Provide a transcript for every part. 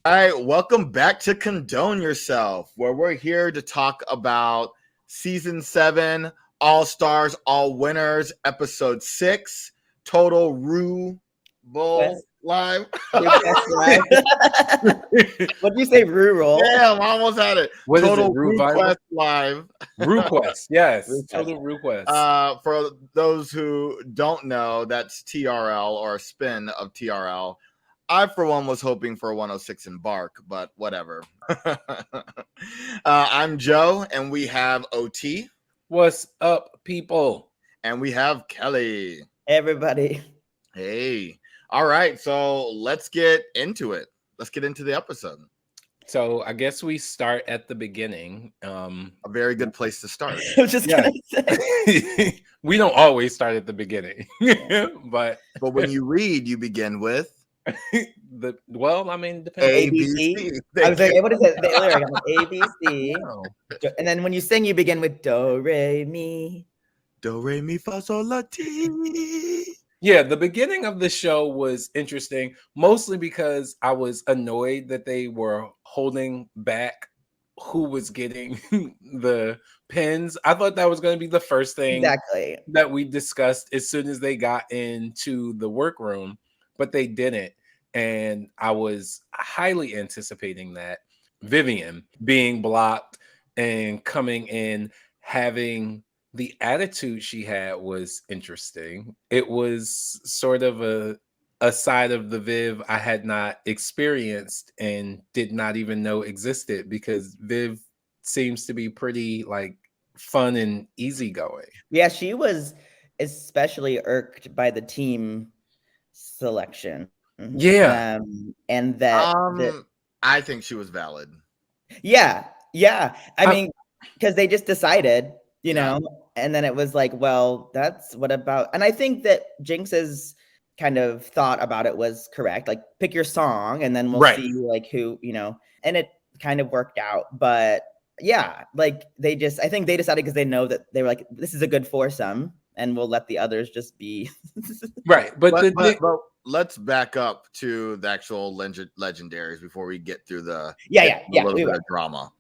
All right, welcome back to Condone Yourself, where we're here to talk about Season 7, All Stars, All Winners, Episode 6, Total Rue Bull Quest. Live. Quest Live. What did you say, rural? Damn, I almost had it. What Total is it? Rue Quest Live. RuQuest, yes. RuQuest. Total RuQuest. For those who don't know, that's TRL or a spin of TRL. I, for one, was hoping for 106 in Bark, but whatever. I'm Joe, and we have OT. What's up, people? And we have Kelly. Everybody. Hey. All right, so let's get into it. Let's get into the episode. So I guess we start at the beginning. A very good place to start. I was just gonna say. We don't always start at the beginning, but when you read, you begin with depends. ABC. I was like, what is it? The lyric, ABC. No. And then when you sing, you begin with do, re, mi. Do, re, mi, fa, sol, la, ti. Yeah, the beginning of the show was interesting, mostly because I was annoyed that they were holding back who was getting the pins. I thought that was going to be the first thing that we discussed as soon as they got into the workroom, but they didn't. And I was highly anticipating that. Vivienne being blocked and coming in, having the attitude she had was interesting. It was sort of a side of the Viv I had not experienced and did not even know existed, because Viv seems to be pretty like fun and easygoing. Yeah, she was especially irked by the team selection. Yeah. And that I think she was valid. Yeah. I mean, because they just decided, you know, and then it was like, well, that's what about, and I think that Jinx's kind of thought about it was correct. Like, pick your song and then we'll see like who, you know, and it kind of worked out. But yeah, like I think they decided because they know that they were like, this is a good foursome and we'll let the others just be. Right. But let's back up to the actual legendaries before we get through the little bit of drama.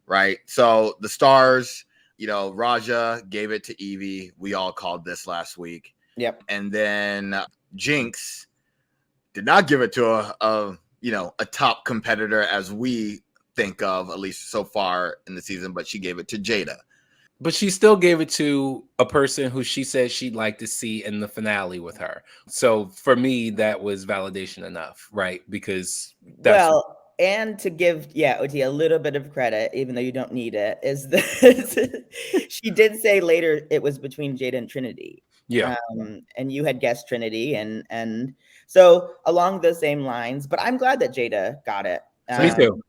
Right. So the stars, you know, Raja gave it to Yvie. We all called this last week. Yep. And then Jinx did not give it to a top competitor as we think of, at least so far in the season, but she gave it to Jada. But she still gave it to a person who she said she'd like to see in the finale with her. So for me, that was validation enough, right? Because and to give OT a little bit of credit, even though you don't need it, is that she did say later it was between Jada and Trinity. Yeah. And you had guessed Trinity, and so along those same lines. But I'm glad that Jada got it. Me too.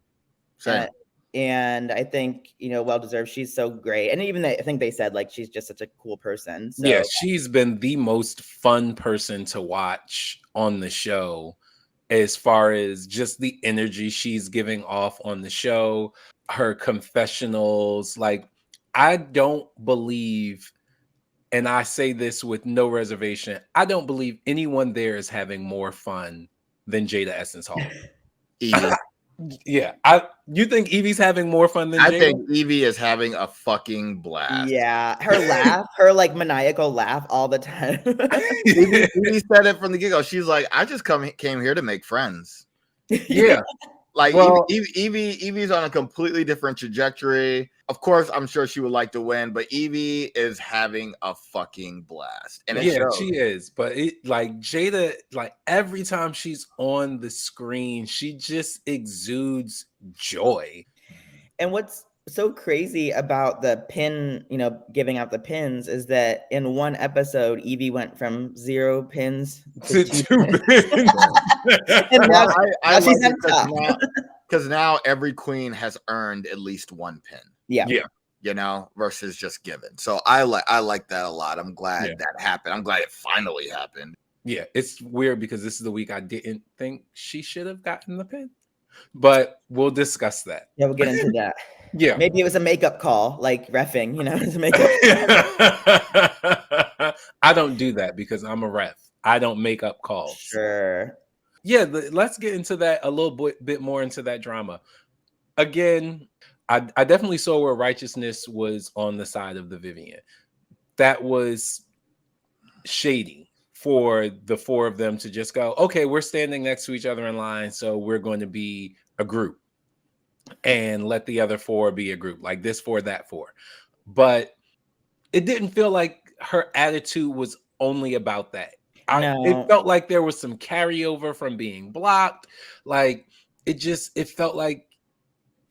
And I think, you know, well deserved. She's so great, and even I think they said like she's just such a cool person. So. Yeah, she's been the most fun person to watch on the show, as far as just the energy she's giving off on the show, her confessionals. Like, I don't believe, and I say this with no reservation, I don't believe anyone there is having more fun than Jada Essence Hall. Yeah. You think Yvie's having more fun than Jada? I think Yvie is having a fucking blast. Yeah. Her laugh, her like maniacal laugh all the time. Yvie said it from the get-go. She's like, I just came here to make friends. Yeah. Like, Yvie's on a completely different trajectory. Of course, I'm sure she would like to win, but Yvie is having a fucking blast. And she is. But Jada, like every time she's on the screen, she just exudes joy. And what's so crazy about the pin, you know, giving out the pins is that in one episode, Yvie went from 0 pins to 2 pins. And now she's on top. Because now every queen has earned at least 1 pin. Yeah. You know, versus just given. So I like that a lot. I'm glad that happened. I'm glad it finally happened. Yeah, it's weird because this is the week I didn't think she should have gotten the pin. But we'll discuss that. Yeah, we'll get into that. Yeah. Maybe it was a makeup call, like reffing, you know, it's a makeup I don't do that because I'm a ref. I don't make up calls. Sure. Yeah, let's get into that a little bit more into that drama. Again, I definitely saw where righteousness was on the side of the Vivienne. That was shady for the four of them to just go, okay, we're standing next to each other in line, so we're going to be a group and let the other four be a group, like this four, that four. But it didn't feel like her attitude was only about that. It felt like there was some carryover from being blocked. Like it felt like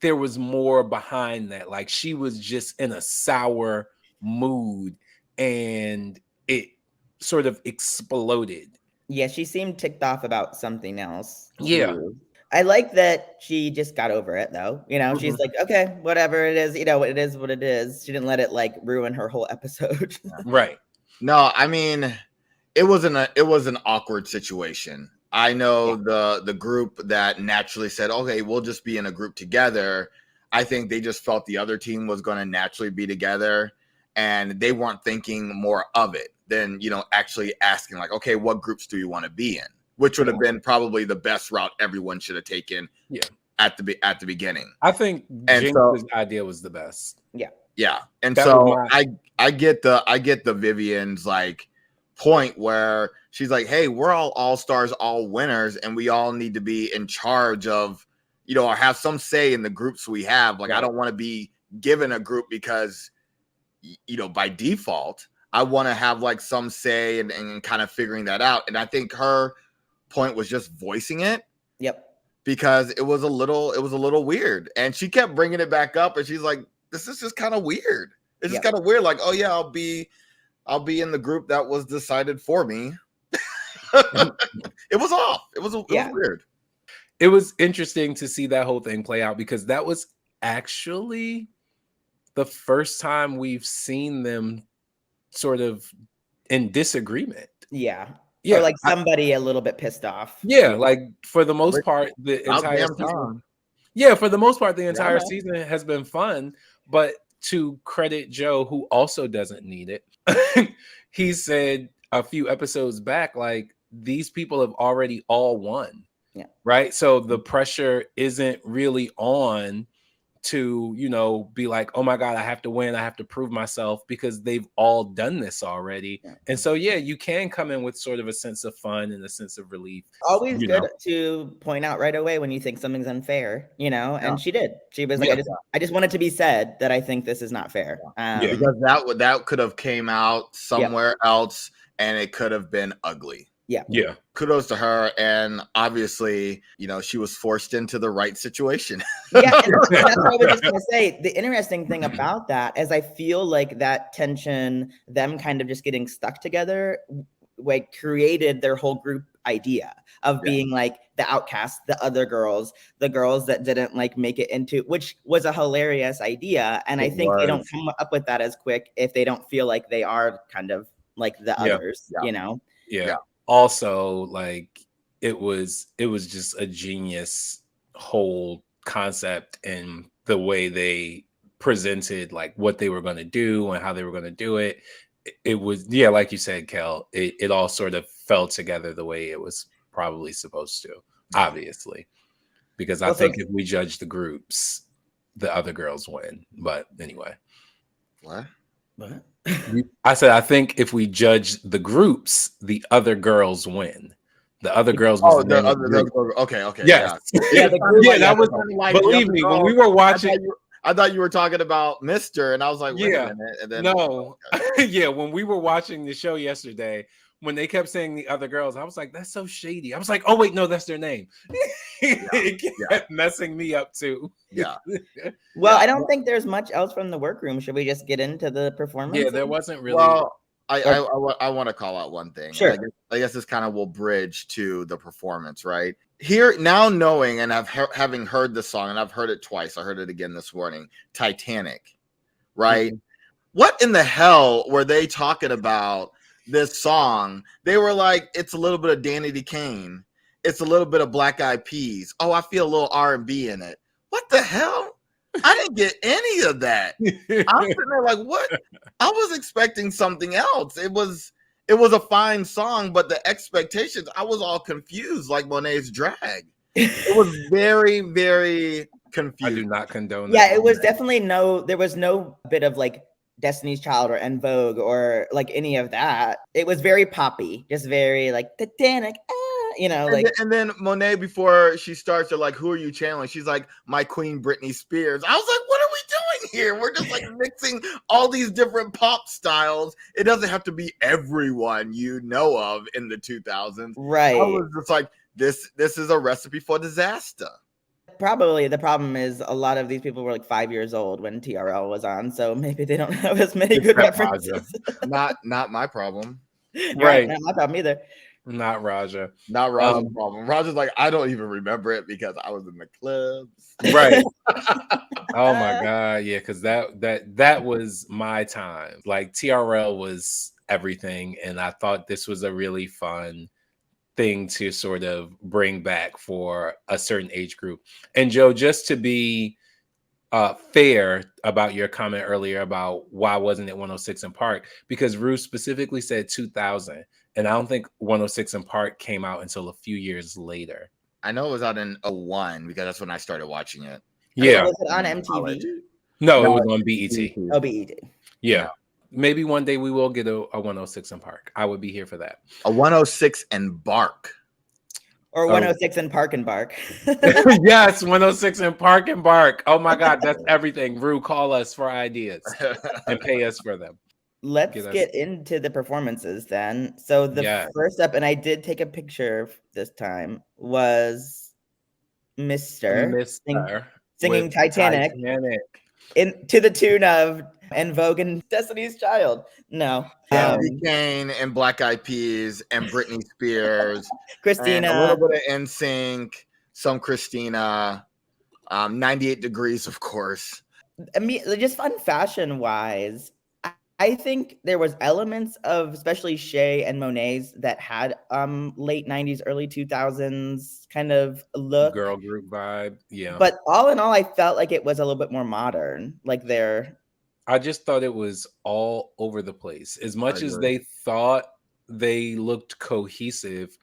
there was more behind that. Like she was just in a sour mood and it sort of exploded. Yeah, she seemed ticked off about something else. Yeah. I like that she just got over it though. She's like, okay, whatever it is, it is what it is. She didn't let it like ruin her whole episode. Right. No, I mean, it was an awkward situation. I know the group that naturally said, okay, we'll just be in a group together. I think they just felt the other team was going to naturally be together and they weren't thinking more of it than, actually asking like, okay, what groups do you want to be in? Which would have been probably the best route everyone should have taken at the beginning. I think Jinx's idea was the best. Yeah. Yeah. And that so I get the Vivienne's like point where she's like, hey, we're all stars, all winners, and we all need to be in charge of, or have some say in the groups we have. Like, I don't want to be given a group because, by default, I want to have like some say and kind of figuring that out. And I think her point was just voicing it. Yep. Because it was a little weird. And she kept bringing it back up and she's like, this is just kind of weird. It's just kind of weird. Like, oh yeah, I'll be in the group that was decided for me. It was off. It was weird. It was interesting to see that whole thing play out because that was actually the first time we've seen them sort of in disagreement. Yeah. Or like somebody a little bit pissed off. Yeah, like for the most part, the entire season. Yeah, for the most part, the entire season has been fun. But to credit Joe, who also doesn't need it, he said a few episodes back, like, these people have already all won. Yeah. Right. So the pressure isn't really on to, be like, oh my God, I have to win. I have to prove myself because they've all done this already. Yeah. And so, you can come in with sort of a sense of fun and a sense of relief. Always good to point out right away when you think something's unfair, and she did. She was like, I just want it to be said that I think this is not fair. Because that could have came out somewhere else and it could have been ugly. Yeah. Kudos to her. And obviously, she was forced into the right situation. Yeah. And that's what I was just going to say. The interesting thing about that is I feel like that tension, them kind of just getting stuck together, like created their whole group idea of being like the outcasts, the other girls, the girls that didn't like make it into, which was a hilarious idea. And I think they don't come up with that as quick if they don't feel like they are kind of like the others, Yeah. Also, like it was just a genius whole concept and the way they presented like what they were going to do and how they were going to do it. It was, like you said, Kel, it all sort of fell together the way it was probably supposed to, obviously, because I think if we judge the groups, the other girls win. But anyway, what? I said, I think if we judge the groups, the other girls win. The other girls. Okay. Yes. That was. Believe me, when we were watching, I thought you were talking about Mr. And I was like, wait a minute. And then when we were watching the show yesterday, when they kept saying the other girls, I was like, that's so shady. I was like, oh wait, no, that's their name. It kept messing me up too. Yeah. Well, I don't think there's much else from the workroom. Should we just get into the performance? Yeah, there wasn't really. Well, I want to call out one thing. Sure. I guess this kind of will bridge to the performance, right? Here, now knowing and having heard the song, and I've heard it twice. I heard it again this morning, Titanic, right? Mm-hmm. What in the hell were they talking about this song? They were like, it's a little bit of Danny DeCane. It's a little bit of Black Eyed Peas. Oh, I feel a little R&B in it. What the hell? I didn't get any of that. I'm sitting there like, what? I was expecting something else. It was it was a fine song, but the expectations, I was all confused, like Monet's drag. It was very, very confusing. I do not condone that. It was definitely there was no bit of like Destiny's Child or En Vogue or like any of that. It was very poppy, just very like Titanic, and then Monet, before she starts, they're like, who are you channeling? She's like, my queen Britney Spears. I was like, what are we doing here? We're just like mixing all these different pop styles. It doesn't have to be everyone you know of in the 2000s. Right. I was just like, this is a recipe for disaster. Probably the problem is a lot of these people were like 5 years old when TRL was on, so maybe they don't have as many good references. Not my problem. Right. Not my problem either. Not Raja. Not Raja's problem. Raja's like, I don't even remember it because I was in the clubs. Right. Oh my God. Yeah, because that was my time. Like TRL was everything. And I thought this was a really fun thing to sort of bring back for a certain age group. And Joe, just to be fair about your comment earlier about why wasn't it 106 in Park, because Ruth specifically said 2000, and I don't think 106 in Park came out until a few years later. I know it was out in 01 because that's when I started watching it. Yeah. Was it on MTV? No, it was on BET. Oh, BET. Yeah. Maybe one day we will get a 106 in Park. I would be here for that. A 106 and Bark. Or 106 in Park and Bark. Yes, 106 in Park and Bark. Oh my God, that's everything. Rue, call us for ideas and pay us for them. Let's get into the performances then. So the first up, and I did take a picture this time, was Mr. singing Titanic. To the tune of En Vogue and Destiny's Child. No. Kane and Black Eyed Peas and Britney Spears. Christina. And a little bit of NSYNC, some Christina. 98 Degrees, of course. I mean, just fun fashion-wise, I think there was elements of especially Shea and Monet's that had late 90s, early 2000s kind of look. Girl group vibe, yeah. But all in all, I felt like it was a little bit more modern. Like I just thought it was all over the place. As much as they thought they looked cohesive,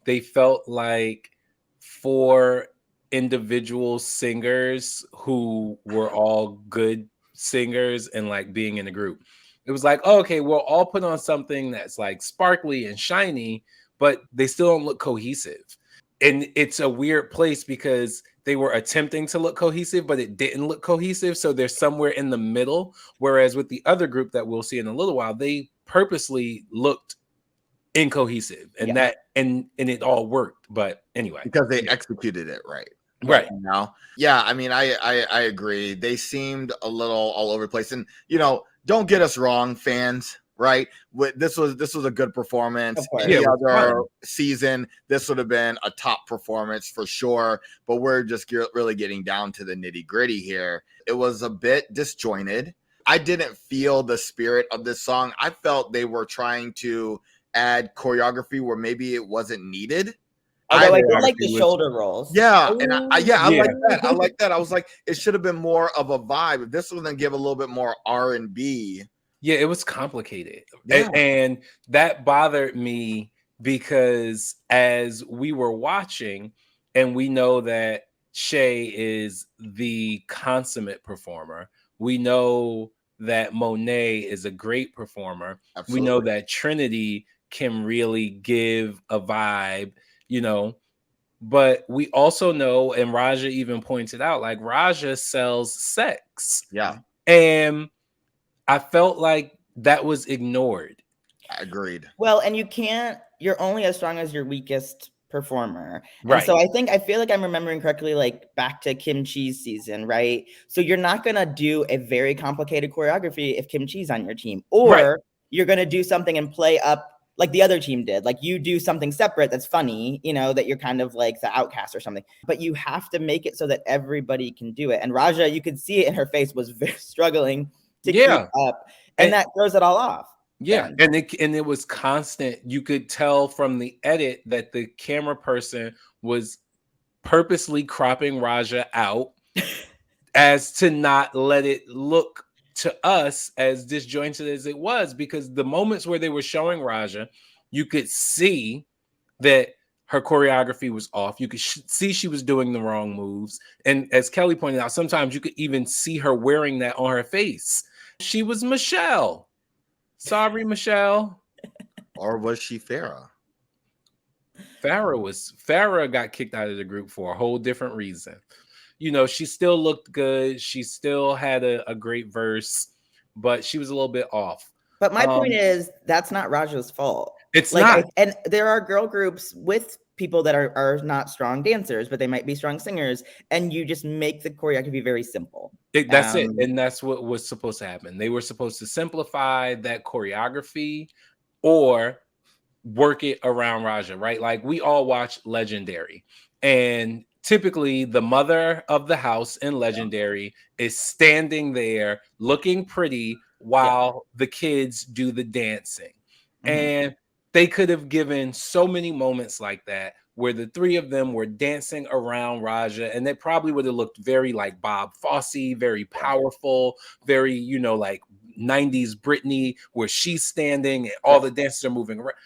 they felt like 4 individual singers who were all good singers and like being in a group. It was like, oh, okay, we'll all put on something that's like sparkly and shiny, but they still don't look cohesive. And it's a weird place because they were attempting to look cohesive, but it didn't look cohesive. So they're somewhere in the middle. Whereas with the other group that we'll see in a little while, they purposely looked incohesive and and it all worked. But anyway, because they executed it right. Right. Now, yeah, I mean, I agree. They seemed a little all over the place. And, don't get us wrong, fans, right? This was a good performance. Any other season, this would have been a top performance for sure. But we're just really getting down to the nitty gritty here. It was a bit disjointed. I didn't feel the spirit of this song. I felt they were trying to add choreography where maybe it wasn't needed. Although I did like the shoulder rolls. Yeah, and I like that. I like that. I was like, it should have been more of a vibe. If this was going to give a little bit more R&B. Yeah, it was complicated. Yeah. And that bothered me because as we were watching, and we know that Shea is the consummate performer. We know that Monet is a great performer. Absolutely. We know that Trinity can really give a vibe. But we also know, and Raja even pointed out, like Raja sells sex. Yeah. And I felt like that was ignored. I agreed. Well, and you're only as strong as your weakest performer. Right. And so I feel like I'm remembering correctly, like back to Kim Chi's season, right? So you're not going to do a very complicated choreography if Kim Chi's on your team, or you're going to do something and play up like the other team did. Like you do something separate that's funny, that you're kind of like the outcast or something, but you have to make it so that everybody can do it. And Raja, you could see it in her face, was very struggling to keep up, and that throws it all off. Yeah. And it was constant. You could tell from the edit that the camera person was purposely cropping Raja out as to not let it look to us, as disjointed as it was, because the moments where they were showing Raja, you could see that her choreography was off. You could see she was doing the wrong moves. And as Kelly pointed out, sometimes you could even see her wearing that on her face. She was Michelle. Sorry, Michelle. Or was she Farrah? Farrah got kicked out of the group for a whole different reason. You know, she still looked good. She still had a great verse, but she was a little bit off. But my point is, that's not Raja's fault. It's not. And there are girl groups with people that are not strong dancers, but they might be strong singers, and you just make the choreography very simple. That's it. And that's what was supposed to happen. They were supposed to simplify that choreography or work it around Raja, right? Like, we all watch Legendary, and typically the mother of the house in Legendary is standing there looking pretty while the kids do the dancing. And they could have given so many moments like that where the three of them were dancing around Raja, and they probably would have looked very like Bob Fosse, very powerful, very, you know, like 90s Britney, where she's standing and all the dancers are moving around.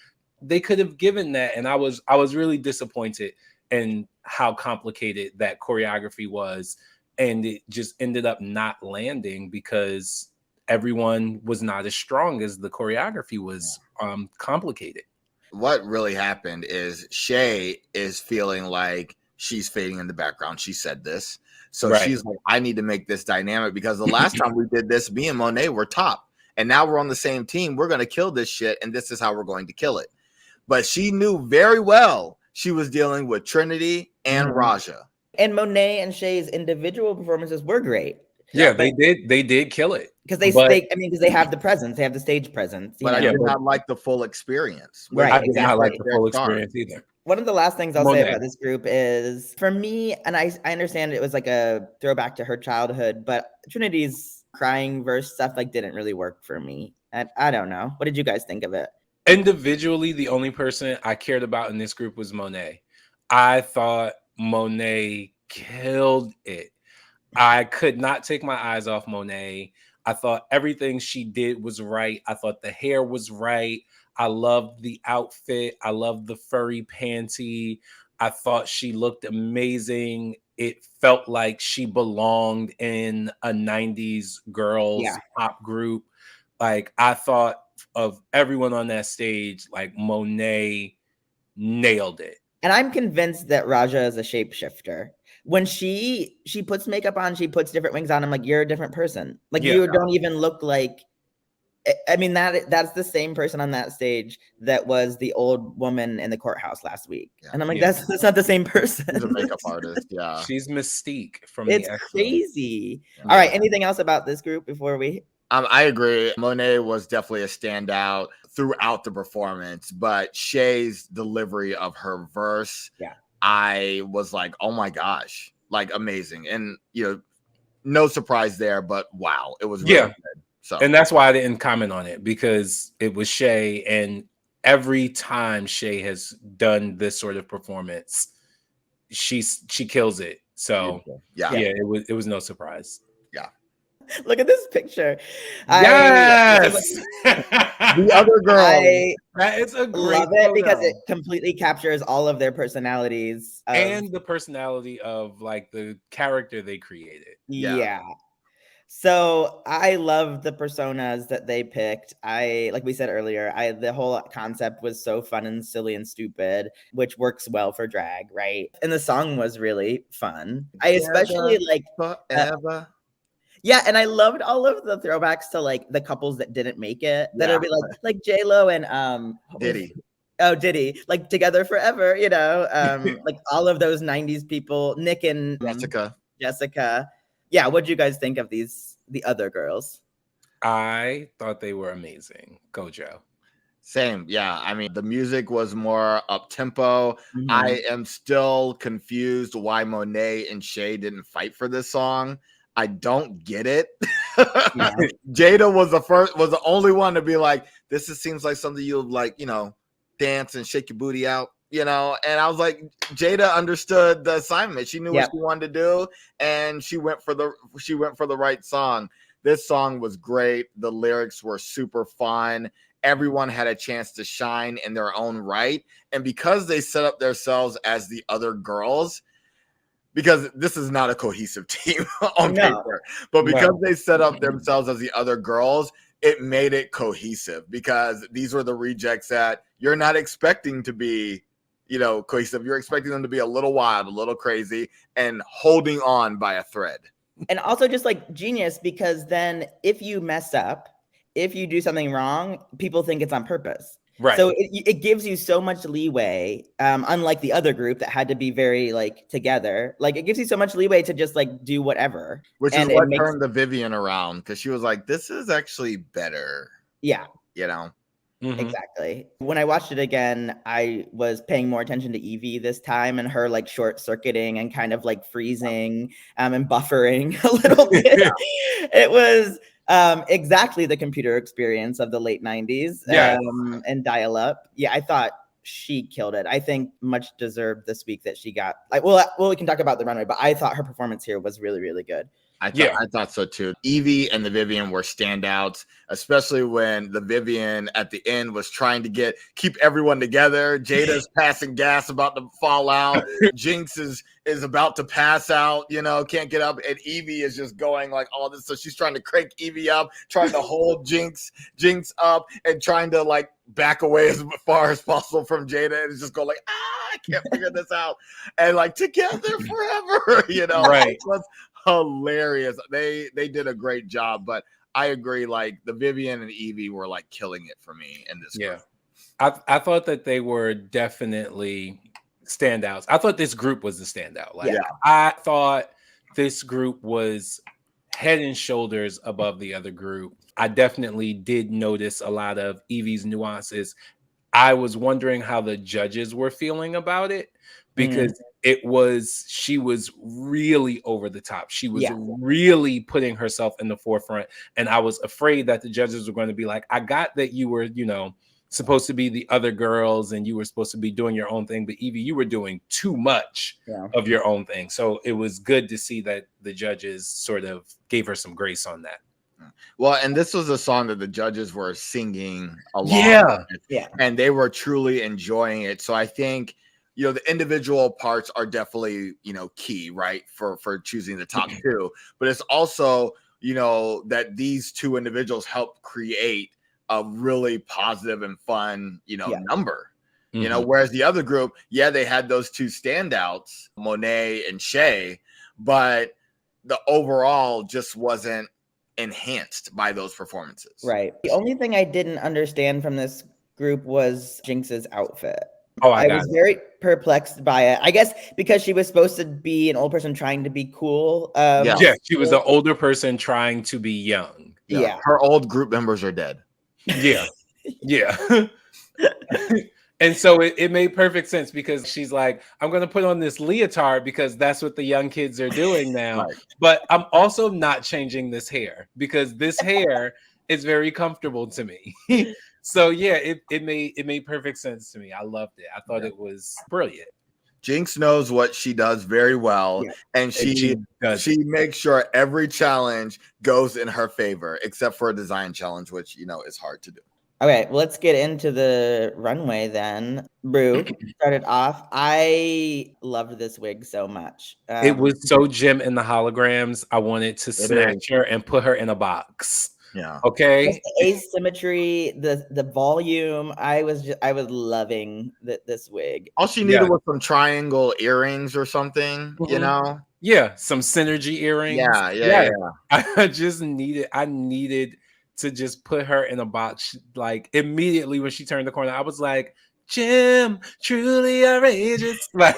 They could have given that, and I was really disappointed in how complicated that choreography was, and it just ended up not landing because everyone was not as strong as the choreography was complicated. What really happened is Shea is feeling like she's fading in the background. She said this. So she's like, I need to make this dynamic, because the last time we did this, me and Monet were top. And now we're on the same team. We're going to kill this shit, and this is how we're going to kill it. But she knew very well she was dealing with Trinity and Raja. And Monet and Shea's individual performances were great. Yeah, they did kill it. Because they have the presence, they have the stage presence. But I did not like the full experience. Right, I did not like the full experience either. One of the last things I'll say about this group is, for me, and I understand it was like a throwback to her childhood, but Trinity's crying verse stuff like didn't really work for me. I don't know. What did you guys think of it? Individually, the only person I cared about in this group was Monet. I thought Monet killed it. I could not take my eyes off Monet. I thought everything she did was right. I thought the hair was right. I loved the outfit. I loved the furry panty. I thought she looked amazing. It felt like she belonged in a 90s girls pop group. Like, I thought of everyone on that stage, like, Monet nailed it. And I'm convinced that Raja is a shapeshifter. When she puts makeup on, she puts different wings on. I'm like, you're a different person. Like, you don't even look like. I mean, that's the same person on that stage that was the old woman in the courthouse last week. Yeah. And I'm like, that's not the same person. She's a makeup artist. Yeah, she's Mystique from. It's crazy. Yeah. All right. Anything else about this group before we? I agree. Monet was definitely a standout throughout the performance, but Shea's delivery of her verse, I was like, oh my gosh, like, amazing. And, you know, no surprise there, but wow, it was really good. So, and that's why I didn't comment on it, because it was Shea, and every time Shea has done this sort of performance, she kills it. So it was no surprise. Yeah. Look at this picture. Yes. The other girl. That is a great love it because it completely captures all of their personalities. And the personality of, like, the character they created. Yeah. So I love the personas that they picked. Like we said earlier, the whole concept was so fun and silly and stupid, which works well for drag, right? And the song was really fun. I especially like forever. Yeah, and I loved all of the throwbacks to, like, the couples that didn't make it. That would be like J-Lo and Diddy. Diddy, like, together forever, you know, like all of those 90s people, Nick and Jessica. Yeah, what do you guys think of the other girls? I thought they were amazing. Go, Joe. Same. Yeah. I mean, the music was more up tempo. I am still confused why Monet and Shea didn't fight for this song. I don't get it. Jada was the only one to be like, this seems like something you'll, like, you know, dance and shake your booty out, you know. And I was like, Jada understood the assignment. She knew what she wanted to do, and she went for the right song. this song was great. The lyrics were super fun. Everyone had a chance to shine in their own right. And because they set up themselves as the other girls, because this is not a cohesive team on paper, but because they set up themselves as the other girls, it made it cohesive, because these were the rejects that you're not expecting to be, cohesive. You're expecting them to be a little wild, a little crazy, and holding on by a thread. And also just like genius, because then if you mess up, if you do something wrong, people think it's on purpose. Right. So it gives you so much leeway, unlike the other group that had to be very like together. Like, it gives you so much leeway to just like do whatever. Which is what turned the Vivienne around, because she was like, this is actually better. Yeah. Mm-hmm. Exactly. When I watched it again, I was paying more attention to Yvie this time, and her like short circuiting and kind of like freezing and buffering a little bit. It was exactly the computer experience of the late 90s and dial up. Yeah, I thought she killed it. I think much deserved this week that she got. Well, we can talk about the runway, but I thought her performance here was really, really good. I thought so too. Yvie and the Vivienne were standouts, especially when the Vivienne at the end was trying to keep everyone together. Jada's passing gas, about to fall out. Jinx is about to pass out, can't get up. And Yvie is just going like all this. So she's trying to crank Yvie up, trying to hold Jinx up, and trying to like back away as far as possible from Jada. And it's just go like, I can't figure this out. And like, together forever, Right. Hilarious. They did a great job, but I agree, like the Vivienne and Yvie were like killing it for me in this group. I thought that they were definitely standouts. I thought this group was the standout. I thought this group was head and shoulders above the other group. I definitely did notice a lot of Yvie's nuances. I was wondering how the judges were feeling about it, because she was really over the top. She was really putting herself in the forefront. And I was afraid that the judges were going to be like, I got that you were, supposed to be the other girls and you were supposed to be doing your own thing. But Yvie, you were doing too much of your own thing. So it was good to see that the judges sort of gave her some grace on that. Well, and this was a song that the judges were singing along with, and they were truly enjoying it. So I think, the individual parts are definitely, key, right, for choosing the top two. But it's also, that these two individuals help create a really positive and fun, number. Whereas the other group, they had those two standouts, Monet and Shea, but the overall just wasn't enhanced by those performances. Right. The only thing I didn't understand from this group was Jinx's outfit. Oh, I was very perplexed by it. I guess because she was supposed to be an old person trying to be cool. She was an older person trying to be young. Yeah. Her old group members are dead. Yeah. And so it made perfect sense, because she's like, I'm going to put on this leotard because that's what the young kids are doing now. Right. But I'm also not changing this hair, because this hair is very comfortable to me. So it made perfect sense to me. I loved it. I thought it was brilliant. Jinx knows what she does very well, and she makes sure every challenge goes in her favor, except for a design challenge, which is hard to do. Okay, well, let's get into the runway then. Rue started off. I loved this wig so much. It was so Jim in the holograms. I wanted to snatch her and put her in a box. Yeah. Okay. Just the asymmetry, the volume. I was loving this wig. All she needed was some triangle earrings or something, Yeah, some synergy earrings. Yeah. I needed to just put her in a box. Like, immediately when she turned the corner, I was like, Jim, truly outrageous. Like,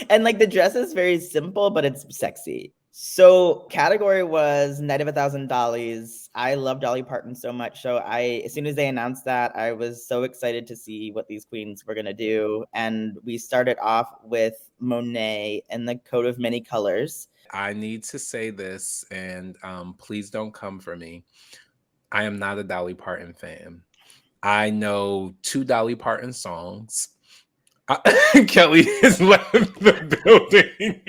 and like the dress is very simple, but it's sexy. So category was Night of 1,000 Dollies. I love Dolly Parton so much. So as soon as they announced that, I was so excited to see what these queens were going to do. And we started off with Monet and the coat of many colors. I need to say this, and please don't come for me. I am not a Dolly Parton fan. I know 2 Dolly Parton songs. Kelly has left the building.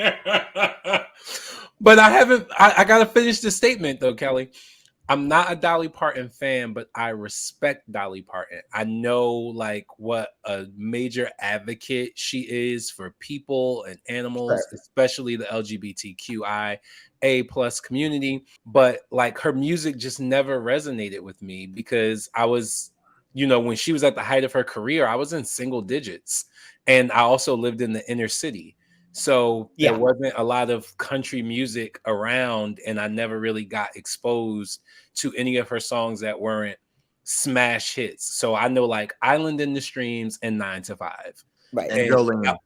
But I haven't. I gotta finish the statement though, Kelly. I'm not a Dolly Parton fan, but I respect Dolly Parton. I know like what a major advocate she is for people and animals, especially the LGBTQIA+ community. But like her music just never resonated with me because I was, when she was at the height of her career, I was in single digits. And I also lived in the inner city. So there wasn't a lot of country music around, and I never really got exposed to any of her songs that weren't smash hits. So I know like Island in the Streams and 9 to 5. Right. And Jolene.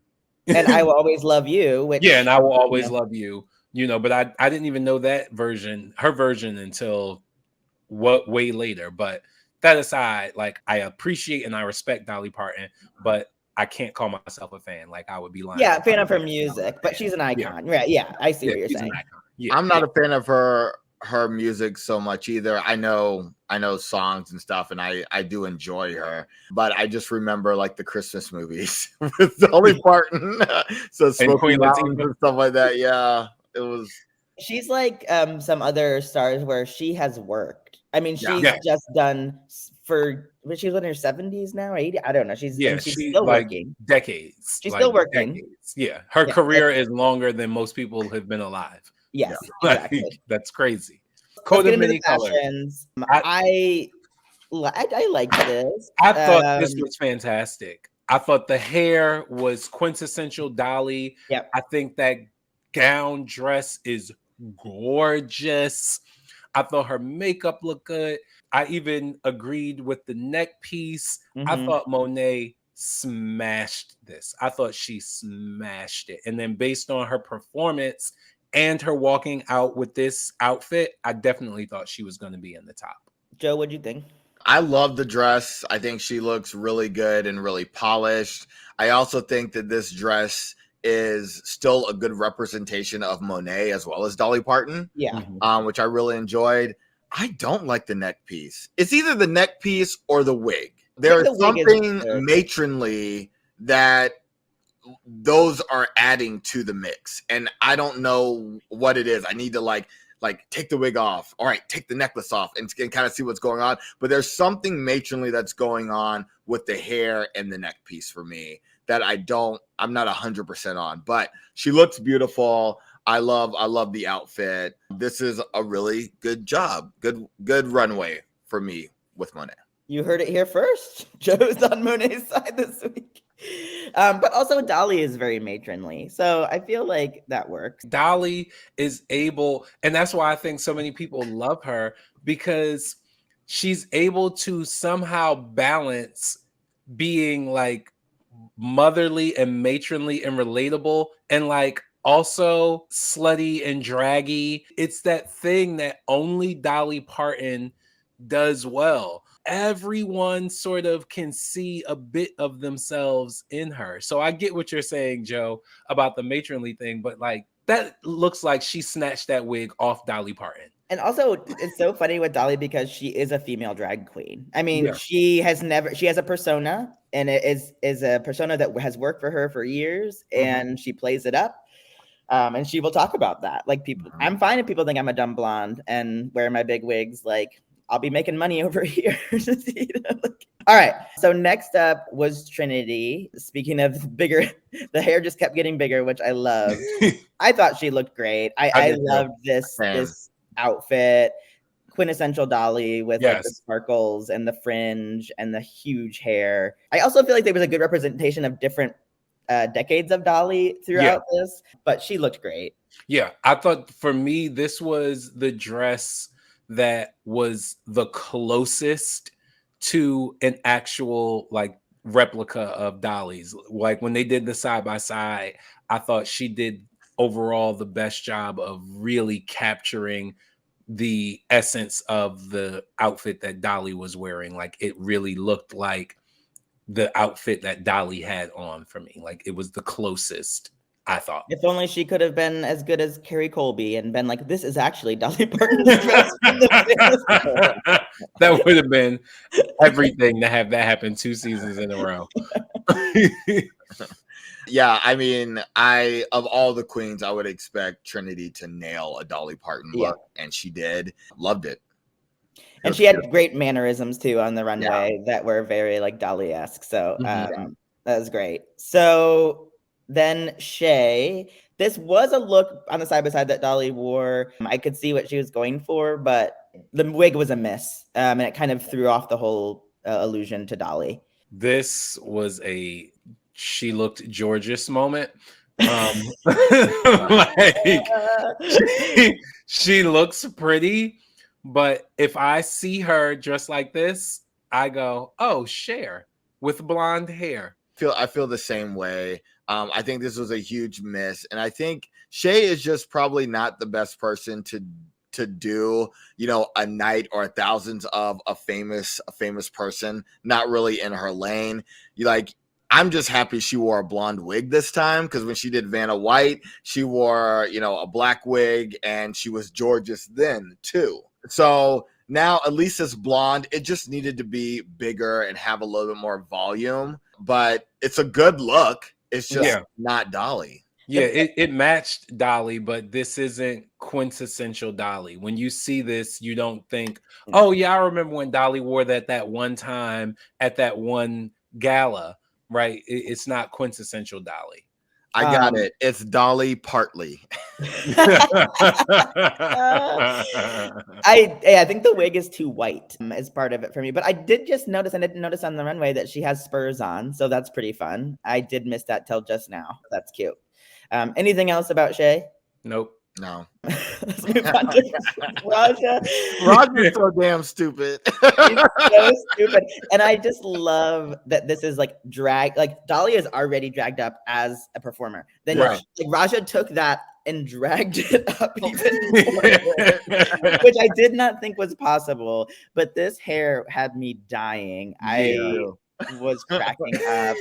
And I Will Always Love You. Which, and I Will Always Love You. But I didn't even know that version, her version, until way later. But that aside, like I appreciate and I respect Dolly Parton, but I can't call myself a fan. Like I would be lying. Yeah, fan of her music, but she's an icon. Right? Yeah, I see what you're saying. I'm not a fan of her music so much either. I know songs and stuff, and I do enjoy her, but I just remember like the Christmas movies with Dolly Parton, so Smoky Mountains and stuff like that. Yeah, it was. She's like some other stars where she has worked. I mean, she's just done but she's in her 70s now, 80. I don't know. She's still like working. Decades. She's still working. Decades. Yeah, her career is longer than most people have been alive. Yes, exactly. That's crazy. Code of Many Colors. I like this. I thought this was fantastic. I thought the hair was quintessential Dolly. Yep. I think that gown dress is gorgeous. I thought her makeup looked good. I even agreed with the neck piece. Mm-hmm. I thought Monet smashed this. I thought she smashed it. And then based on her performance and her walking out with this outfit, I definitely thought she was going to be in the top. Joe, what'd you think? I love the dress. I think she looks really good and really polished. I also think that this dress is still a good representation of Monet as well as Dolly Parton. Yeah. Which I really enjoyed. I don't like the neck piece. It's either the neck piece or the wig. There is something matronly that those are adding to the mix, and I don't know what it is. I need to like take the wig off. All right, take the necklace off and kind of see what's going on. But there's something matronly that's going on with the hair and the neck piece for me that I'm not 100% on. But she looks beautiful. I love the outfit. This is a really good job. Good runway for me with Monet. You heard it here first. Joe's on Monet's side this week. But also Dolly is very matronly. So I feel like that works. Dolly is able, and that's why I think so many people love her, because she's able to somehow balance being like motherly and matronly and relatable and like also slutty and draggy. It's that thing that only Dolly Parton does well. Everyone sort of can see a bit of themselves in her. So I get what you're saying, Joe, about the matronly thing, but like that looks like she snatched that wig off Dolly Parton. And also, it's so funny with Dolly because she is a female drag queen. I mean, she has a persona, and it is a persona that has worked for her for years, and she plays it up. And she will talk about that. Like people, I'm fine if people think I'm a dumb blonde and wear my big wigs. Like I'll be making money over here. All right. So next up was Trinity. Speaking of bigger, the hair just kept getting bigger, which I loved. I thought she looked great. I loved this outfit. Quintessential Dolly with like the sparkles and the fringe and the huge hair. I also feel like there was a good representation of different decades of Dolly throughout this, but she looked great. Yeah, I thought for me, this was the dress that was the closest to an actual like replica of Dolly's. Like when they did the side by side, I thought she did overall the best job of really capturing the essence of the outfit that Dolly was wearing. Like it really looked like the outfit that Dolly had on for me. Like it was the closest, I thought. If only she could have been as good as Carrie Colby and been like, this is actually Dolly Parton's dress. That would have been everything to have that happen 2 seasons in a row. Yeah, I mean, of all the queens, I would expect Trinity to nail a Dolly Parton look, and she did. Loved it. And she had great mannerisms too on the runway that were very like Dolly-esque. So that was great. So then Shea, this was a look on the side by side that Dolly wore. I could see what she was going for, but the wig was a miss, and it kind of threw off the whole illusion to Dolly. This was a she looked Georgious moment. She looks pretty, but if I see her dressed like this, I go, "Oh, Cher with blonde hair." I feel the same way. I think this was a huge miss, and I think Shea is just probably not the best person to do, a night or thousands of a famous person, not really in her lane. I'm just happy she wore a blonde wig this time, because when she did Vanna White, she wore, a black wig, and she was Georgious then too. So now at least it's blonde. It just needed to be bigger and have a little bit more volume, but it's a good look. It's just not Dolly. Yeah, it matched Dolly, but this isn't quintessential Dolly. When you see this, you don't think, oh yeah, I remember when Dolly wore that one time at that one gala, right? It's not quintessential Dolly. I got it. It's Dolly partly. I think the wig is too white as part of it for me, but I didn't notice on the runway that she has spurs on, so that's pretty fun. I did miss that till just now. That's cute. Anything else about Shea? Nope. No. Let's move on to Raja. Raja's so damn stupid. He's so stupid. And I just love that this is like drag. Like Dolly is already dragged up as a performer. Then Raja took that and dragged it up even more, which I did not think was possible. But this hair had me dying. I was cracking up.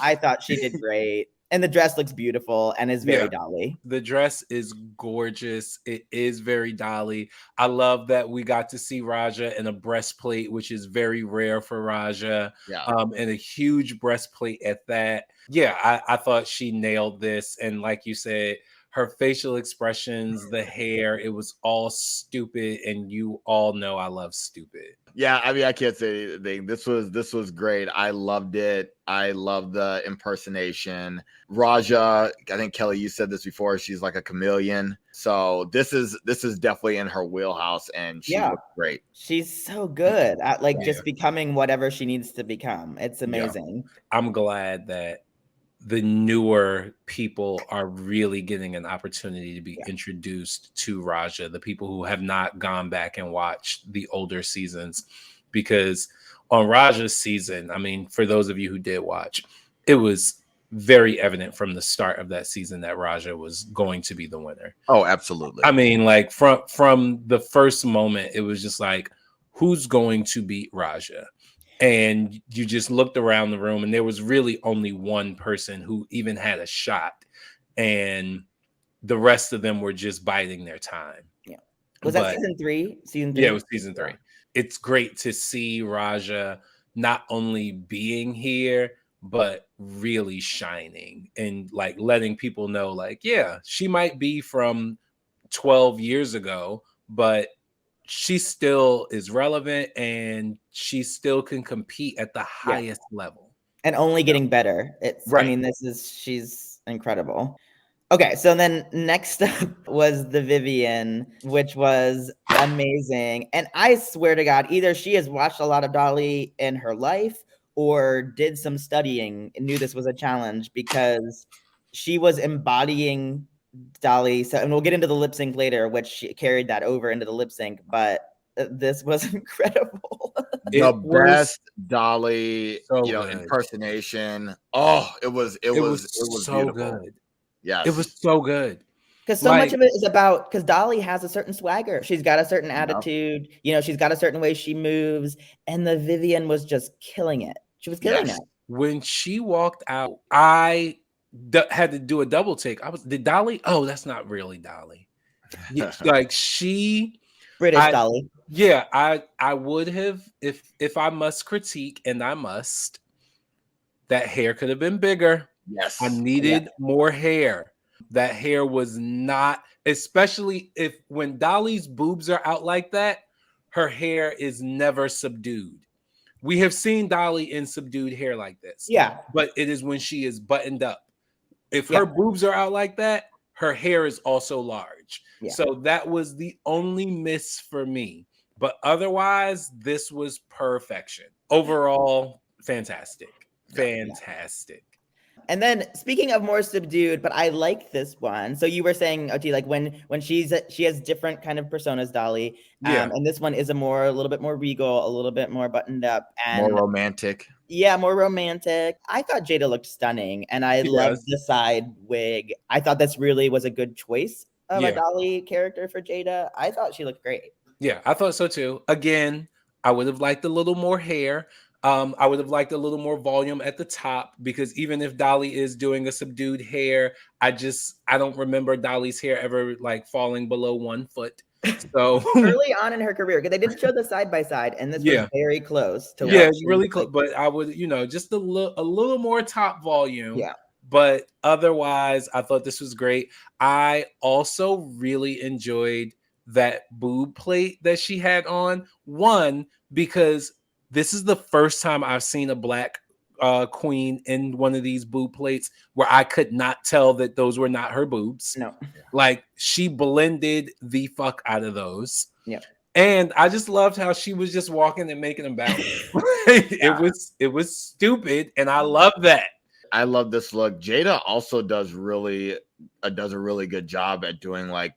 I thought she did great. And the dress looks beautiful and is very Dolly. The dress is gorgeous. It is very Dolly. I love that we got to see Raja in a breastplate, which is very rare for Raja. Yeah. And a huge breastplate at that. Yeah, I thought she nailed this. And like you said, her facial expressions, the hair, it was all stupid. And you all know I love stupid. Yeah, I mean, I can't say anything. This was great. I loved it. I love the impersonation. Raja, I think Kelly, you said this before. She's like a chameleon. So this is definitely in her wheelhouse, and she looks great. She's so good at just becoming whatever she needs to become. It's amazing. Yeah. I'm glad that the newer people are really getting an opportunity to be introduced to Raja, the people who have not gone back and watched the older seasons, because on Raja's season, I mean, for those of you who did watch, it was very evident from the start of that season that Raja was going to be the winner. Oh, absolutely. I mean, like from the first moment, it was just like, who's going to beat Raja? And you just looked around the room, and there was really only one person who even had a shot, and the rest of them were just biding their time. Yeah. Was that season 3? Season 3? Yeah, it was season 3. It's great to see Raja not only being here, but really shining and like letting people know, like, yeah, she might be from 12 years ago, but she still is relevant and she still can compete at the highest level. And only getting better. I mean, she's incredible. Okay, so then next up was the Vivienne, which was amazing. And I swear to God, either she has watched a lot of Dolly in her life or did some studying and knew this was a challenge, because she was embodying Dolly. So, and we'll get into the lip sync later, which she carried that over into the lip sync, but this was incredible. The best Dolly, impersonation. Oh, it was so beautiful. Good. Yes. It was so good. Because so much of it is about, because Dolly has a certain swagger. She's got a certain attitude. She's got a certain way she moves. And the Vivienne was just killing it. She was killing it. When she walked out, I had to do a double take. Did Dolly? Oh, that's not really Dolly. Like British Dolly. Yeah, I would have, if I must critique, and I must, that hair could have been bigger. Yes. I needed more hair. That hair was not, especially when Dolly's boobs are out like that, her hair is never subdued. We have seen Dolly in subdued hair like this. Yeah. But it is when she is buttoned up. If her boobs are out like that, her hair is also large. Yeah. So that was the only miss for me. But otherwise, this was perfection. Overall, fantastic. Fantastic. And then speaking of more subdued, but I like this one. So you were saying, OT, like when she has different kind of personas, Dolly. And this one is a little bit more regal, a little bit more buttoned up, and more romantic. Yeah, more romantic. I thought Jada looked stunning, and I loved the side wig. I thought this really was a good choice of a Dolly character for Jada. I thought she looked great. Yeah, I thought so too. Again, I would have liked a little more hair. I would have liked a little more volume at the top, because even if Dolly is doing a subdued hair, I don't remember Dolly's hair ever like falling below 1 foot. So early on in her career, because they did show the side by side, and this was very close to it's really close. But I would, just a little more top volume. Yeah. But otherwise, I thought this was great. I also really enjoyed that boob plate that she had on. One, because this is the first time I've seen a Black queen in one of these boob plates where I could not tell that those were not her boobs. No. Like, she blended the fuck out of those. Yeah. And I just loved how she was just walking and making them bounce. It was stupid, and I love that. I love this look. Jada also does a really good job at doing like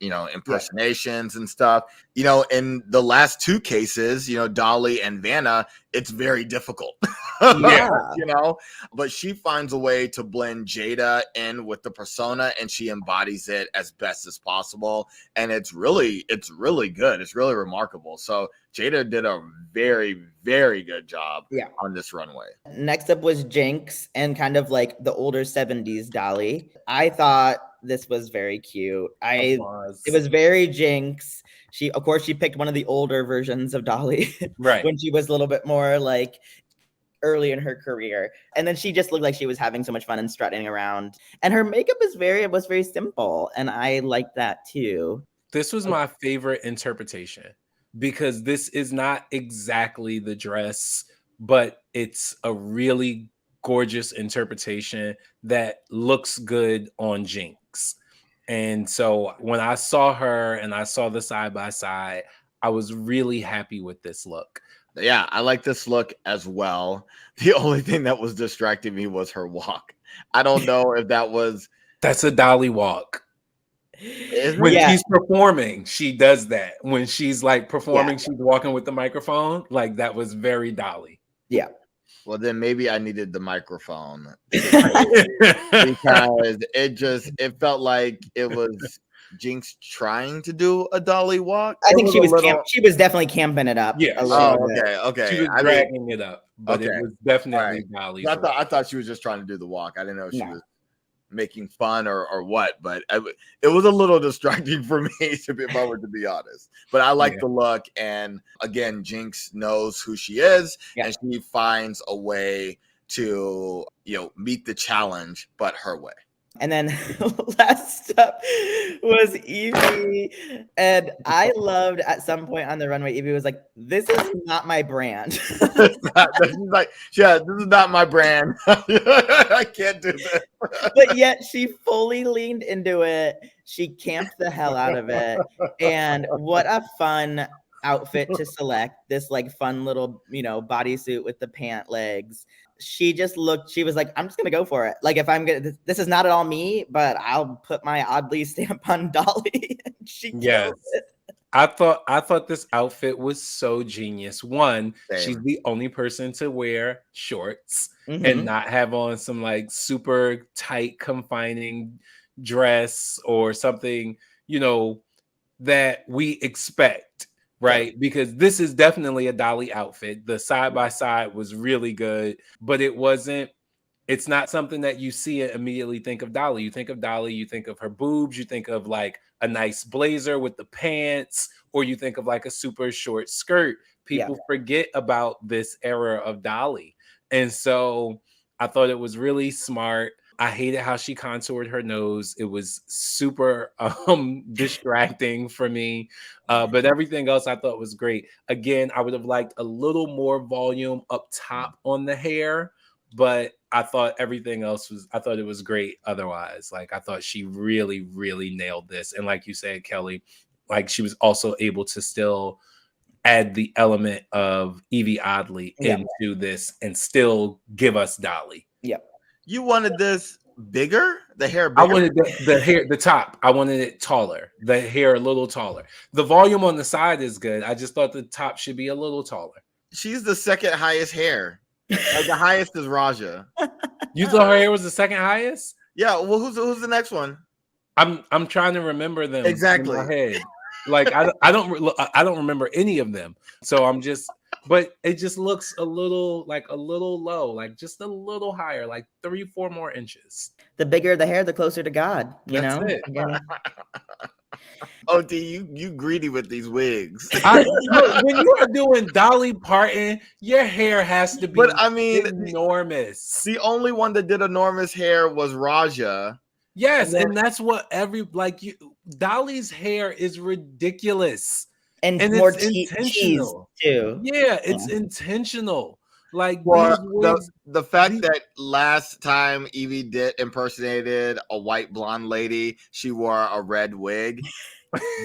impersonations and stuff. In the last two cases, Dolly and Vanna, it's very difficult. But she finds a way to blend Jada in with the persona, and she embodies it as best as possible. And it's really good. It's really remarkable. So Jada did a very, very good job on this runway. Next up was Jinx, and kind of like the older 70s Dolly. I thought this was very cute. It was very Jinx. She picked one of the older versions of Dolly, right, when she was a little bit more like early in her career. And then she just looked like she was having so much fun and strutting around. And her makeup was very simple, and I liked that too. This was my favorite interpretation, because this is not exactly the dress, but it's a really gorgeous interpretation that looks good on Jinx. And so when I saw her and I saw the side by side, I was really happy with this look. Yeah, I like this look as well. The only thing that was distracting me was her walk. I don't know if that's a Dolly walk. When she's performing, she does that. When she's like performing, she's walking with the microphone. Like, that was very Dolly. Yeah. Well, then maybe I needed the microphone, because it felt like it was Jinx trying to do a Dolly walk. I think she was definitely camping it up. Yeah. Okay. She was dragging it up, but it was definitely Dolly. I thought she was just trying to do the walk. I didn't know she was making fun or what, but it was a little distracting for me, if I were to be honest. But I like the look, and again, Jinx knows who she is, and she finds a way to meet the challenge, but her way. And then last up was Yvie. And I loved at some point on the runway, Yvie was like, "This is not my brand." She's like, "Yeah, this is not my brand. I can't do this." But yet she fully leaned into it. She camped the hell out of it. And what a fun outfit to select. This like fun little, bodysuit with the pant legs. She was like, "I'm just gonna go for it. Like, if I'm gonna, this is not at all me, but I'll put my oddly stamp on Dolly." Yes. I thought this outfit was so genius. One, she's the only person to wear shorts and not have on some like super tight confining dress or something, that we expect. Right, because this is definitely a Dolly outfit. The side by side was really good, but it's not something that you see and immediately think of Dolly. You think of Dolly, you think of her boobs, you think of like a nice blazer with the pants, or you think of like a super short skirt. People forget about this era of Dolly. And so I thought it was really smart. I hated how she contoured her nose. It was super distracting for me. But everything else I thought was great. Again, I would have liked a little more volume up top on the hair, but I thought everything else I thought it was great otherwise. Like, I thought she really, really nailed this. And like you said, Kelly, like, she was also able to still add the element of Yvie Oddly into this and still give us Dolly. Yep. You wanted this bigger? The hair bigger? I wanted the hair, the top. I wanted it taller. The hair a little taller. The volume on the side is good. I just thought the top should be a little taller. She's the second highest hair. Like, the highest is Raja. You thought her hair was the second highest? Yeah. Well, who's the next one? I'm trying to remember them exactly. in my head. Like, I don't remember any of them. So I'm just. But it just looks a little low, like just a little higher, like 3-4 more inches. The bigger the hair, the closer to God. That's it. Yeah. OD, you greedy with these wigs. Look, when you are doing Dolly Parton, your hair has to be enormous. The only one that did enormous hair was Raja. Yes, and that's what Dolly's hair is ridiculous. And more intentional too. Yeah, it's intentional. Like, the fact that last time Yvie impersonated a white blonde lady, she wore a red wig.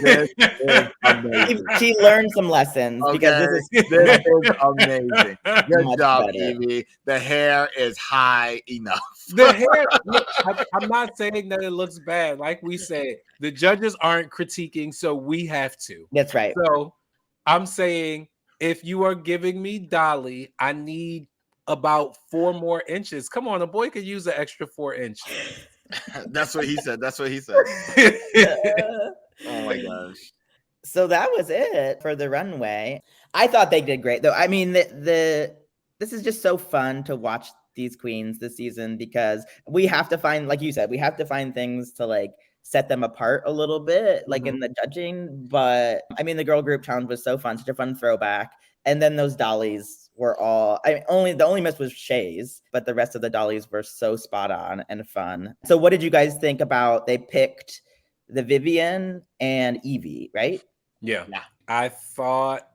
This is amazing. She learned some lessons because this is amazing. Good job, Yvie. The hair is high enough. The hair. Look, I'm not saying that it looks bad. Like we said, the judges aren't critiquing, so we have to. That's right. So I'm saying, if you are giving me Dolly, I need about 4 more inches. Come on, a boy could use an extra 4 inches. That's what he said. Oh my gosh. So that was it for the runway. I thought they did great though. I mean, this is just so fun to watch these queens this season because we have to find, like you said, we have to find things to like set them apart a little bit, like in the judging. But I mean, the girl group challenge was so fun, such a fun throwback. And then those dollies were all, the only miss was Shea's, but the rest of the dollies were so spot on and fun. So what did you guys think about, they picked the Vivienne and Yvie, right? Yeah. I thought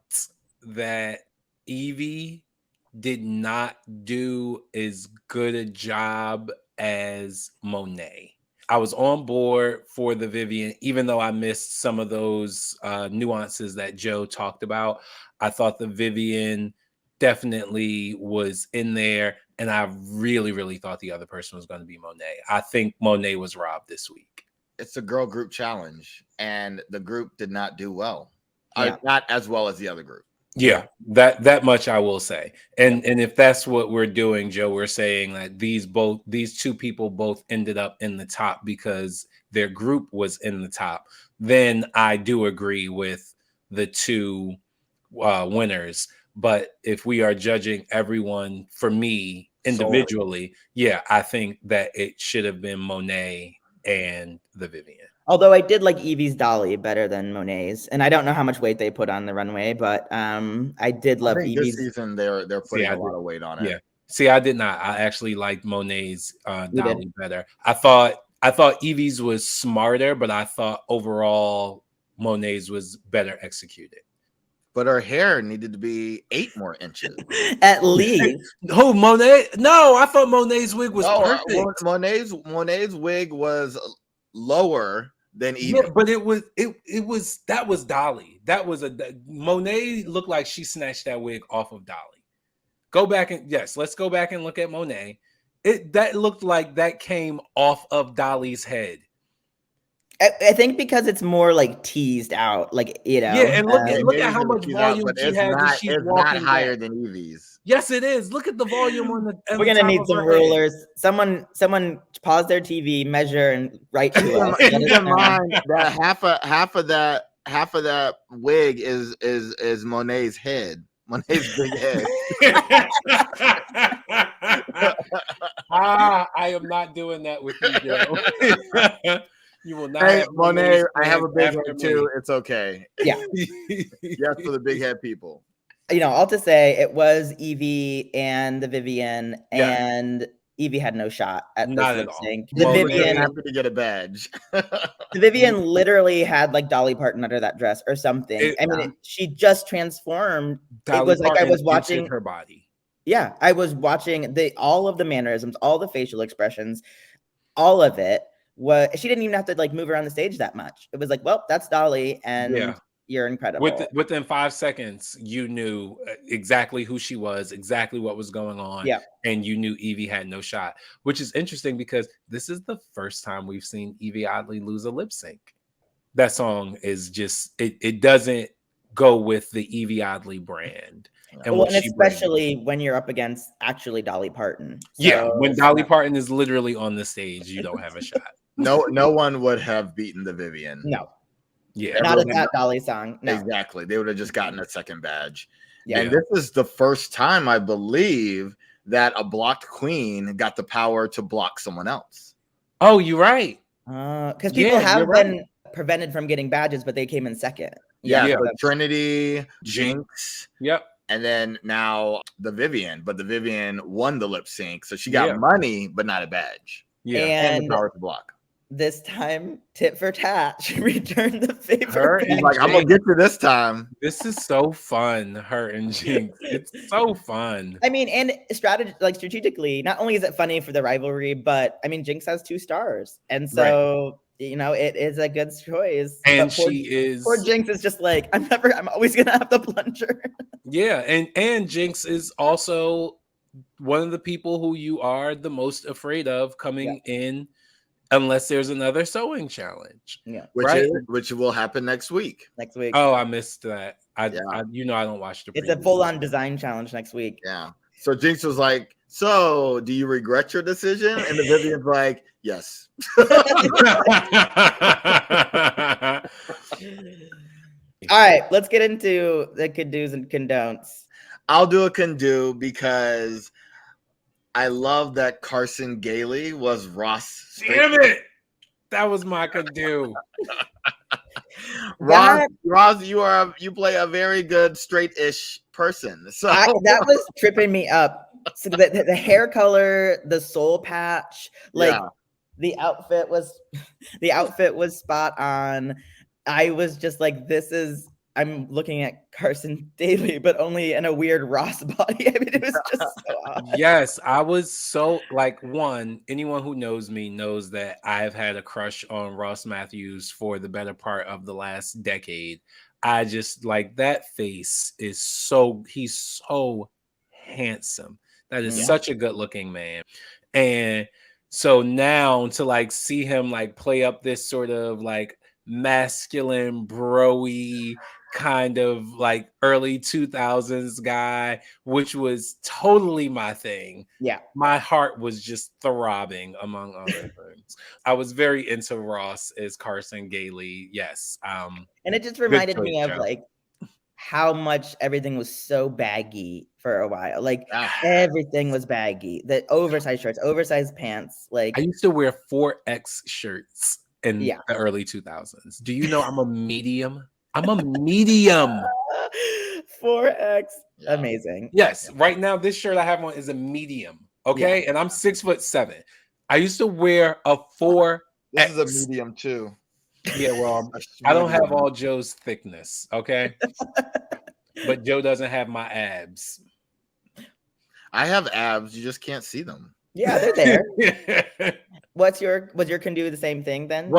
that Yvie did not do as good a job as Monet. I was on board for the Vivienne, even though I missed some of those nuances that Joe talked about. I thought the Vivienne definitely was in there, and I really, really thought the other person was going to be Monet. I think Monet was robbed this week. It's a girl group challenge, and the group did not do well. Not as well as the other group. Yeah, that much I will say. And if that's what we're doing, Joe, we're saying that these two people both ended up in the top because their group was in the top. Then I do agree with the two winners. But if we are judging everyone, for me individually, I think that it should have been Monet and the Vivienne. Although I did like Yvie's Dolly better than Monet's, and I don't know how much weight they put on the runway, but I did love Yvie's. This season they're putting a lot of weight on it. Yeah. See, I did not. I actually liked Monet's Dolly better. I thought Yvie's was smarter, but I thought overall Monet's was better executed. But her hair needed to be 8 more inches. At least. Who, Monet? No, I thought Monet's wig was perfect. Monet's wig was lower than Yvie. Yeah, but it was that was Dolly. That was Monet looked like she snatched that wig off of Dolly. Let's go back and look at Monet. That looked like that came off of Dolly's head. I think because it's more like teased out, like, you know. Yeah, and look at how much volume she has. It's not higher than Yvie's. Yes, it is. Look at the volume on the. We're gonna need some rulers. Someone pause their TV, measure, and write to us. Keep in mind that half of that wig is Monet's head. Monet's big head. I am not doing that with you, Joe. You will not. Hey, Monet, I have a big head too. It's okay. Yeah. Yes, for the big head people. You know, all to say, it was Yvie and the Vivienne, and Yvie had no shot at this lip sync. The Vivienne happy to get a badge. The Vivienne literally had like Dolly Parton under that dress or something. She just transformed. Dolly it was like I was watching her body. Yeah, I was watching all of the mannerisms, all the facial expressions, all of it. She didn't even have to like move around the stage that much. It was like, well, that's Dolly, and you're incredible. Within 5 seconds, you knew exactly who she was, exactly what was going on, and you knew Yvie had no shot. Which is interesting because this is the first time we've seen Yvie Oddly lose a lip sync. That song is just it doesn't go with the Yvie Oddly brand. And especially when you're up against actually Dolly Parton. When Dolly Parton is literally on the stage, you don't have a shot. No one would have beaten the Vivienne. No. Yeah. Not at that Dolly song. No. Exactly. They would have just gotten a second badge. Yeah. And this is the first time, I believe, that a blocked queen got the power to block someone else. Oh, you're right. Because people have been prevented from getting badges, but they came in second. Yeah. Trinity, Jinx. Yep. And then now the Vivienne, but the Vivienne won the lip sync. So she got money, but not a badge. Yeah. And the power to block. This time, tit for tat, she returned the favor. He's like, I'm gonna get you this time. This is so fun, her and Jinx. It's so fun. I mean, and strategically, not only is it funny for the rivalry, but I mean, Jinx has 2 stars, and so it is a good choice. And poor Jinx is just like, I'm always gonna have the plunger. Yeah, and Jinx is also one of the people who you are the most afraid of coming in. Unless there's another sewing challenge, which will happen next week. Oh, I missed that. I don't watch the. It's a full-on design challenge next week. Yeah. So Jinx was like, "So, do you regret your decision?" And the Vivienne's like, "Yes." All right, let's get into the can do's and can don'ts. I'll do a can do because I love that Carson Gailey was Ross. Damn it! That was my can do. Ross, you play a very good straight-ish person. So that was tripping me up. So the hair color, the soul patch, the outfit was spot on. I was just like, I'm looking at Carson Daly, but only in a weird Ross body. I mean, it was just so odd. Yes, I was so anyone who knows me knows that I've had a crush on Ross Matthews for the better part of the last decade. I just like that face he's so handsome. That is such a good looking man. And so now to see him play up this sort of masculine, bro-y kind of early 2000s guy, which was totally my thing. Yeah. My heart was just throbbing, among other things. I was very into Ross as Carson Gailey. Yes. And it just reminded me of how much everything was so baggy for a while. Everything was baggy. The oversized shirts, oversized pants. I used to wear 4X shirts in the early 2000s. Do you know I'm a medium? I'm a medium. 4X. Amazing. Yes. Right now, this shirt I have on is a medium. Okay. Yeah. And I'm 6'7". I used to wear a 4X. This is a medium too. Yeah. Well, I don't have all Joe's thickness. Okay. But Joe doesn't have my abs. I have abs. You just can't see them. Yeah, they're there. Was your can do the same thing then?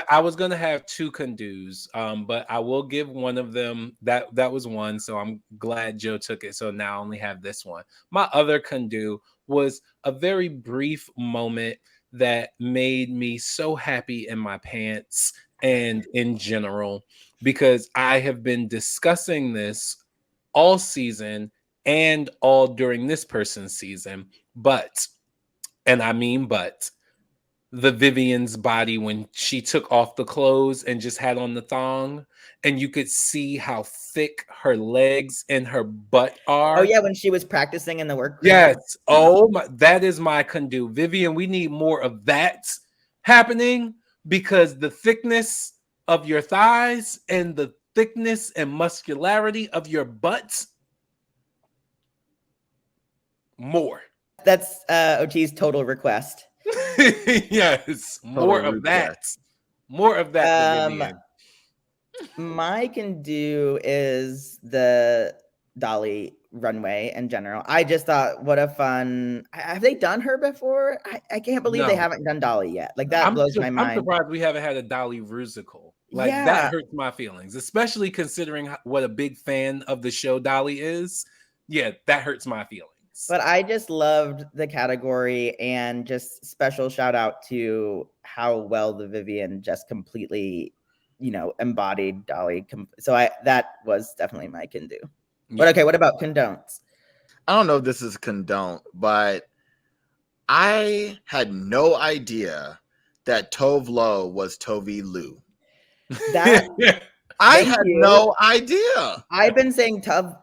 I was gonna have 2 can do's, but I will give one of them. That was one, so I'm glad Joe took it. So now I only have this one. My other can do was a very brief moment that made me so happy in my pants and in general, because I have been discussing this all season and all during this person's season, but the Vivienne's body when she took off the clothes and just had on the thong, and you could see how thick her legs and her butt are. Oh yeah, when she was practicing in the workroom. Yes. Oh my, that is my can do. Vivienne, we need more of that happening, because the thickness of your thighs and the thickness and muscularity of your butt, more. That's OT's total request. Yes, more of that. More of that. Vivienne. My can do is the Dolly runway in general. I just thought, what a fun. Have they done her before? I can't believe they haven't done Dolly yet. Like, that blows my mind. I'm surprised we haven't had a Dolly rusical. Like, that hurts my feelings, especially considering what a big fan of the show Dolly is. Yeah, that hurts my feelings. But I just loved the category, and just special shout out to how well the Vivienne just completely, embodied Dolly. So that was definitely my can do. Yeah. But okay, what about condones? I don't know if this is condone, but I had no idea that Tove Lo was Tovey Lou. That I had no idea. I've been saying Tove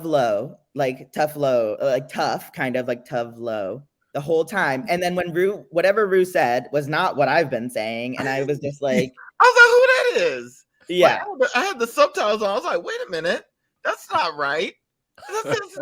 Lo, like tough low, like tough, kind of like Tove Lo the whole time. And then when whatever Rue said was not what I've been saying, and I was just like, I was like, who that is? Yeah. Like, I had the subtitles on. I was like, wait a minute, that's not right. That's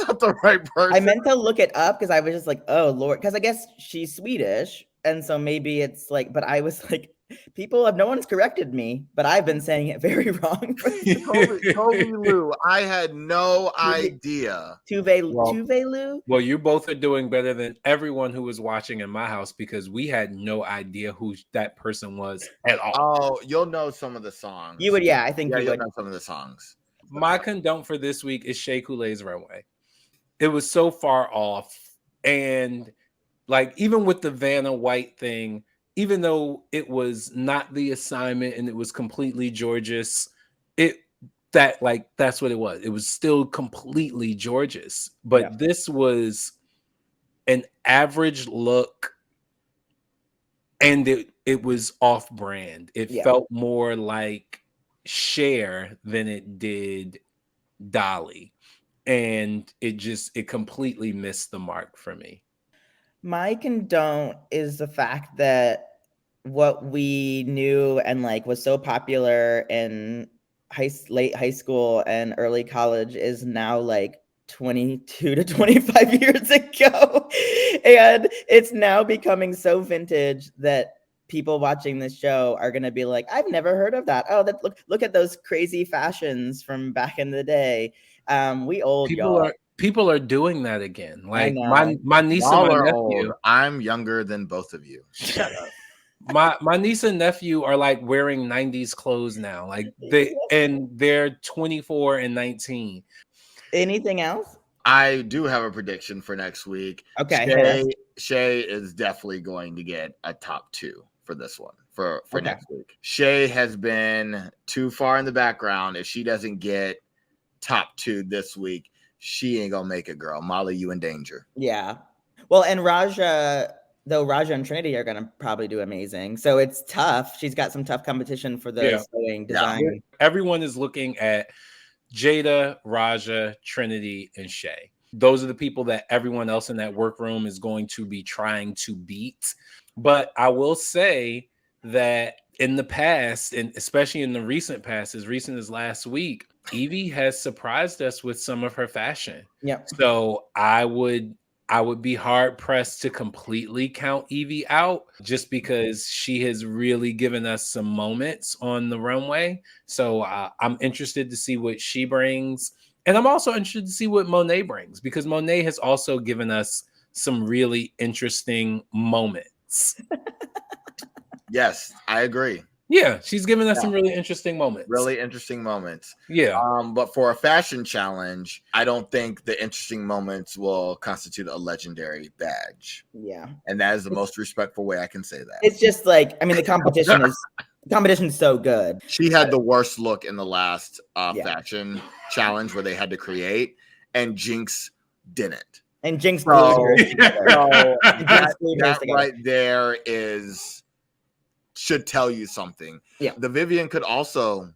not the right person. I meant to look it up because I was just like, oh Lord, because I guess she's Swedish, and so maybe it's like, but I was like, no one's corrected me, but I've been saying it very wrong. Tovey Lou, I had no idea. Tove Lou. Well, you both are doing better than everyone who was watching in my house, because we had no idea who that person was at all. Oh, you'll know some of the songs. You would, I think you would know some of the songs. My condone for this week is Shea Couleé's runway. It was so far off, and like, even with the Vanna White thing, even though it was not the assignment and it was completely George's, that's what it was. It was still completely George's, but this was an average look, and it was off brand. It felt more like Cher than it did Dolly, and it completely missed the mark for me. My condone is the fact that what we knew and like was so popular in late high school and early college is now like 22 to 25 years ago, and it's now becoming so vintage that people watching this show are going to be like, I've never heard of that. Oh, look at those crazy fashions from back in the day. We old, y'all. People are doing that again. Like, my niece and my nephew. Old. I'm younger than both of you. Shut up. My niece and nephew are like wearing 90s clothes now. Like, they're 24 and 19. Anything else? I do have a prediction for next week. Okay. Shea is definitely going to get a top 2 for this one for next week. Shea has been too far in the background. If she doesn't get top 2 this week, she ain't gonna make it, girl. Molly, you in danger. Yeah. Well, and Raja and Trinity are gonna probably do amazing. So it's tough. She's got some tough competition for the sewing design. Yeah. Everyone is looking at Jada, Raja, Trinity, and Shea. Those are the people that everyone else in that workroom is going to be trying to beat. But I will say that in the past, and especially in the recent past, as recent as last week, Yvie has surprised us with some of her fashion. Yep. So I would be hard pressed to completely count Yvie out, just because she has really given us some moments on the runway. So I'm interested to see what she brings. And I'm also interested to see what Monet brings, because Monet has also given us some really interesting moments. Yes, I agree. Yeah, she's given us some really interesting moments. Really interesting moments. Yeah. But for a fashion challenge, I don't think the interesting moments will constitute a legendary badge. Yeah. And that is the most respectful way I can say that. It's just like, I mean, the competition's so good. She had the worst look in the last fashion challenge where they had to create, and Jinx didn't. And Jinx that right there should tell you something. Yeah. The Vivienne could also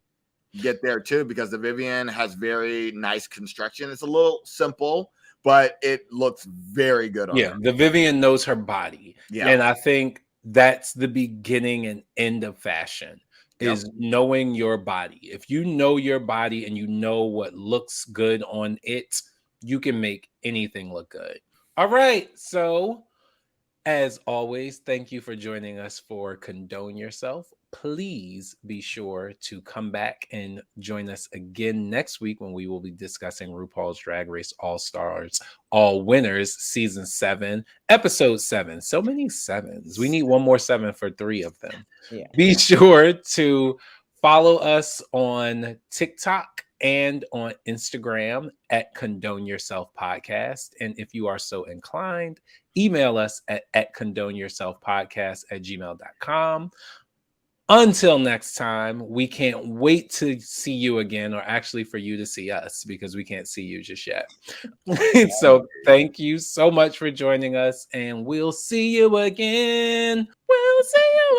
get there too, because the Vivienne has very nice construction. It's a little simple, but it looks very good on her. The Vivienne knows her body. Yeah. And I think that's the beginning and end of fashion, is knowing your body. If you know your body and you know what looks good on it, you can make anything look good. All right. So, as always, thank you for joining us for Condone Yourself. Please be sure to come back and join us again next week when we will be discussing RuPaul's Drag Race All Stars, All Winners, Season 7, Episode 7. So many sevens. We need one more 7 for 3 of them. Yeah. Be sure to follow us on TikTok and on Instagram at Condone Yourself Podcast. And if you are so inclined, email us at condoneyourselfpodcast@gmail.com. Until next time, we can't wait to see you again, or actually for you to see us, because we can't see you just yet. So thank you so much for joining us, and we'll see you again. We'll see you